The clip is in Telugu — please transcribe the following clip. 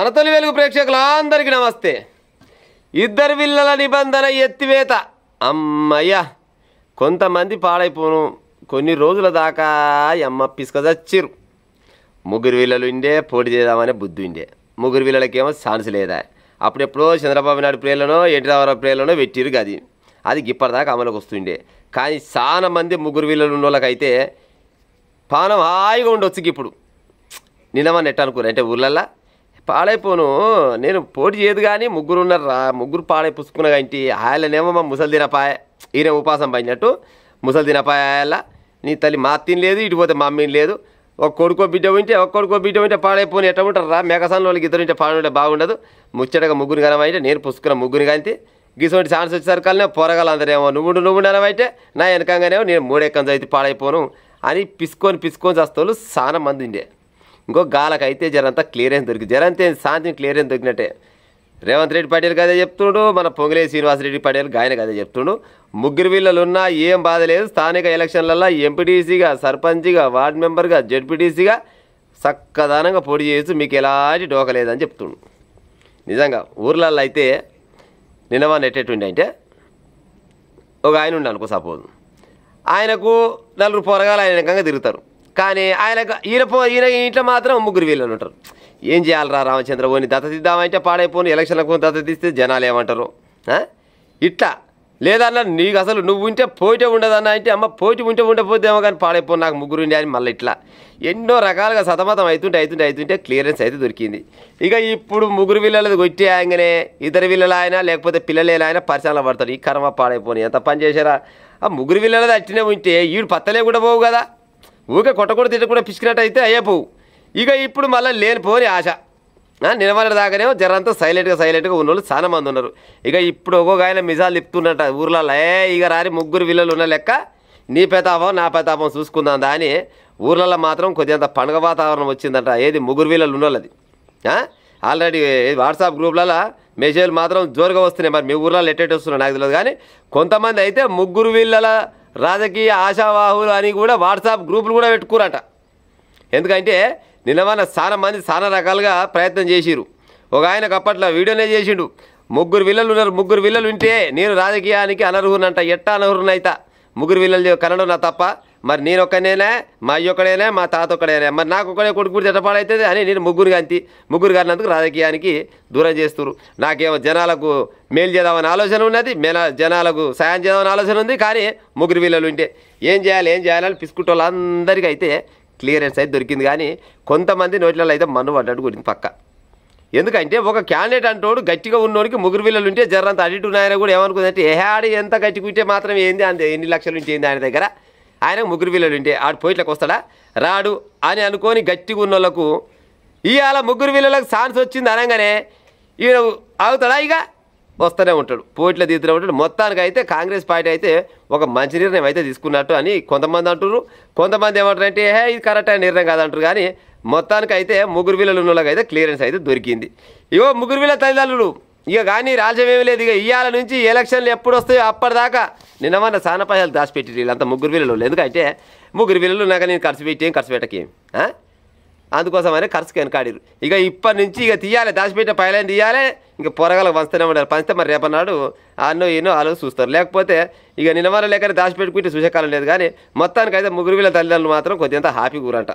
మన తొలి వెలుగు ప్రేక్షకులందరికీ నమస్తే. ఇద్దరు పిల్లల నిబంధన ఎత్తివేత. అమ్మయ్య, కొంతమంది పాడైపోను. కొన్ని రోజుల దాకా అమ్మ పిసుక చచ్చిరు. ముగ్గురు వీళ్ళలు ఉండే పోటీ చేద్దామనే బుద్ధి ఉండే. ముగ్గురు వీళ్ళకేమో ఛాన్స్ లేదా. అప్పుడెప్పుడో చంద్రబాబు నాయుడు ప్రేయర్లోనో ఎన్టీ రామారావు ప్రేయర్లోనో పెట్టిరు. అది ఇప్పటిదాకా అమలుకి వస్తుండే. కానీ చాలా మంది ముగ్గురు వీళ్ళలు ఉన్న వాళ్ళకైతే పానం హాయిగా ఉండొచ్చు. ఇప్పుడు నిన్నమని ఎట్ట అనుకోరు అంటే ఊళ్ళల్లో పాడైపోను, నేను పోటీ చేయదు కానీ ముగ్గురు ఉన్నారా, ముగ్గురు పాడై పుసుకున్న ఇంటి ఆయననేమో మా ముసలి తినపాయ, ఈయన ఉపాసం పడినట్టు ముసలి తినపాయాల నీ తల్లి మా తినలేదు, ఇటు పోతే మా అమ్మని లేదు. ఒక కొడుకో బిడ్డ ఉంటే పాడైపోని ఎట్ట ఉంటారా, మేకసాన్ వాళ్ళకి ఇద్దరు ఉంటే పాడుంటే బాగుండదు. ముచ్చటగా ముగ్గురు కనమైతే నేను పుసుకున్న ముగ్గురు కానీ గిసోటి ఛాన్స్ వచ్చేసరికల్నే పోరగాలు అందరేమో నువ్వు అనమైతే నా వెనకంగానేమో నేను మూడెక్కం అయితే పాడైపోను అని పిసుకొని చేస్తూ చాలా మంది ఉండే. ఇంకో గాలకైతే జరంతా క్లియరెన్స్ దొరికి జరంతే శాంతిని క్లియరెన్స్ దొరికినట్టే. రేవంత్ రెడ్డి పటేల్ అదే చెప్తుండు, మన పొంగులేటి శ్రీనివాసరెడ్డి పటేల్ ఆయనకు అదే చెప్తుండు. ముగ్గురు వీళ్ళలు ఉన్నా ఏం బాధ లేదు. స్థానిక ఎలక్షన్లలో ఎంపీటీసీగా, సర్పంచ్గా, వార్డు మెంబర్గా, జడ్పీటీసీగా చక్కదానంగా పోటీ చేయొచ్చు, మీకు ఎలాంటి డోకలేదని చెప్తుండు. నిజంగా ఊర్లలో అయితే నిన్నవా ఎట్టేటుండే అంటే ఒక ఆయన ఉండి అనుకో, సపోజ్ ఆయనకు నలుగురు పోరగాలు ఆయన వెనకంగా తిరుగుతారు. కానీ ఈయన ఇంట్లో మాత్రం ముగ్గురు వీళ్ళని ఉంటారు. ఏం చేయాలరా రామచంద్ర, పోని దత్తతిద్దామంటే పాడైపోను, ఎలక్షన్లకు దత్తతిస్తే జనాలు ఏమంటారు ఇట్లా. లేదన్నా నీకు అసలు నువ్వు ఉంటే పోటీ ఉండదన్నా అంటే అమ్మ పోటీ ఉండకపోతేమో కానీ పాడైపోను నాకు ముగ్గురు ఉండే అని మళ్ళీ ఇట్లా ఎన్నో రకాలుగా సతమతం అవుతుంటే క్లియరెన్స్ అయితే దొరికింది. ఇక ఇప్పుడు ముగ్గురు వీళ్ళది కొట్టి ఆయననే ఇద్దరు వీళ్ళలు ఆయన లేకపోతే పిల్లలు ఆయన పరిచయాలు పడతాడు. ఈ కర్మ పాడైపోని ఎంత పని చేశారా. ఆ ముగ్గురు వీళ్ళది అట్టినే ఉంటే ఈడు పత్తలే కూడా పోవు కదా, ఊకే కొట్టకూడ తిట్టకుండా పిసికినట్టు అయితే అయ్యపోవు. ఇక ఇప్పుడు మళ్ళీ లేనిపోని ఆశ. నిలబడి దాకానేమో జరంతా సైలెంట్గా ఉన్నోళ్ళు చాలా మంది ఉన్నారు. ఇక ఇప్పుడు ఒక్కొక్క ఆయన మిజాలు తిప్పుతున్నట్ట ఊర్లలో, ఇక రాని ముగ్గురు వీళ్ళలు ఉన్న లెక్క నీ పెతాపం నా పెతాపం చూసుకుందాం అని ఊర్లలో మాత్రం కొద్దిగా పండుగ వాతావరణం వచ్చిందంట. ఏది ముగ్గురు వీళ్ళలు ఉన్నోళ్ళది. ఆల్రెడీ వాట్సాప్ గ్రూప్లలో మెసేజ్లు మాత్రం జోరుగా వస్తున్నాయి. మరి మీ ఊర్లలో ఎట్టేటి వస్తున్నాయి నాకు తెలియదు. కానీ కొంతమంది అయితే ముగ్గురు వీళ్ళల రాజకీయ ఆశావాహులు అని కూడా వాట్సాప్ గ్రూపులు కూడా పెట్టుకురట. ఎందుకంటే నిన్నమన్న చాలా మంది చాలా రకాలుగా ప్రయత్నం చేసిరు. ఒక ఆయనకు అప్పట్లో వీడియోనే చేసిండు, ముగ్గురు వీళ్ళలు ఉన్నారు, ముగ్గురు వీళ్ళలు ఉంటే నేను రాజకీయానికి అనర్హునంట, ఎట్టా అనర్హునైతా, ముగ్గురు వీళ్ళలు కనడం నా తప్ప, మరి నేను ఒక్కనేనా, మా అయ్య ఒక్కడేనా, మా తాత ఒక్కడేనా, మరి నాకు ఒక్కడే కొడుకు ఎట్టపాడవుతుంది అని నేను ముగ్గురు గారినందుకు రాజకీయానికి దూరం చేస్తున్నారు. నాకేమో జనాలకు మేలు చేద్దామని ఆలోచన ఉన్నది, జనాలకు సాయం చేద్దామని ఆలోచన ఉంది. కానీ ముగ్గురు వీళ్ళలు ఉంటే ఏం చేయాలని పిసుకుంటోళ్ళందరికీ అయితే క్లియరెన్స్ అయితే దొరికింది. కానీ కొంతమంది నోట్లలో అయితే మన్ను పడ్డట్టు కొట్టింది పక్క. ఎందుకంటే ఒక క్యాండిడేట్ అంటోడు గట్టిగా ఉన్నోడికి ముగ్గురు వీళ్ళలు ఉంటే జర్రంత అడిటు ఉన్నాయని కూడా ఏమనుకుందంటే ఆడి ఎంత గట్టిగా ఉంటే మాత్రం ఏంది అంతే, ఎన్ని లక్షలు ఉంటే ఏంది ఆయన దగ్గర, ఆయన ముగ్గురు వీళ్ళలు ఉంటే ఆడు పోయిట్లకు వస్తాడా రాడు అని అనుకొని గట్టిగా ఉన్న వాళ్ళకు ఇవాళ ముగ్గురు వీళ్ళకి ఛాన్స్ వచ్చింది అనగానే ఈయన ఆగుతాడా, ఇక వస్తూనే ఉంటాడు, పోయిట్లో దిగుతూనే ఉంటాడు. మొత్తానికి అయితే కాంగ్రెస్ పార్టీ అయితే ఒక మంచి నిర్ణయం అయితే తీసుకున్నట్టు అని కొంతమంది అంటారు. కొంతమంది ఏమంటారంటే ఇది కరెక్ట్ అయిన నిర్ణయం కాదంటారు. కానీ మొత్తానికి అయితే ముగ్గురు వీళ్ళలు ఉన్న వాళ్ళకి అయితే క్లియరెన్స్ అయితే దొరికింది. ఇగో ముగ్గురు వీళ్ళ తల్లిదండ్రులు ఇక కానీ రాజ్యం ఏమీ లేదు. ఇక ఇవాళ నుంచి ఎలక్షన్లు ఎప్పుడు వస్తాయో అప్పటిదాకా నిన్నమన్న చాలా పైసలు దాచిపెట్టి వీళ్ళంతా ముగ్గురు వీళ్ళలు. ఎందుకంటే ముగ్గురు వీళ్ళలు ఉన్నాక నేను ఖర్చు పెట్టకేం అందుకోసమనే ఖర్చుకి వెనకాడిరు. ఇక ఇప్పటి నుంచి ఇక తీయాలి, దాచిపెట్టే పైలైన తీయాలి. ఇంకా పొరగాలకు పంచుతూనే ఉండాలి. పంచితే మరి రేపన్నాడు అన్నో ఎన్నో ఆలోచన చూస్తారు. లేకపోతే ఇక నిన్నమన్న లేకనే దాచిపెట్టుకుంటే చూసేకాలం లేదు. కానీ మొత్తానికైతే ముగ్గురు వీళ్ళ తల్లిదండ్రులు మాత్రం కొద్దిగా హ్యాపీ కూరంట.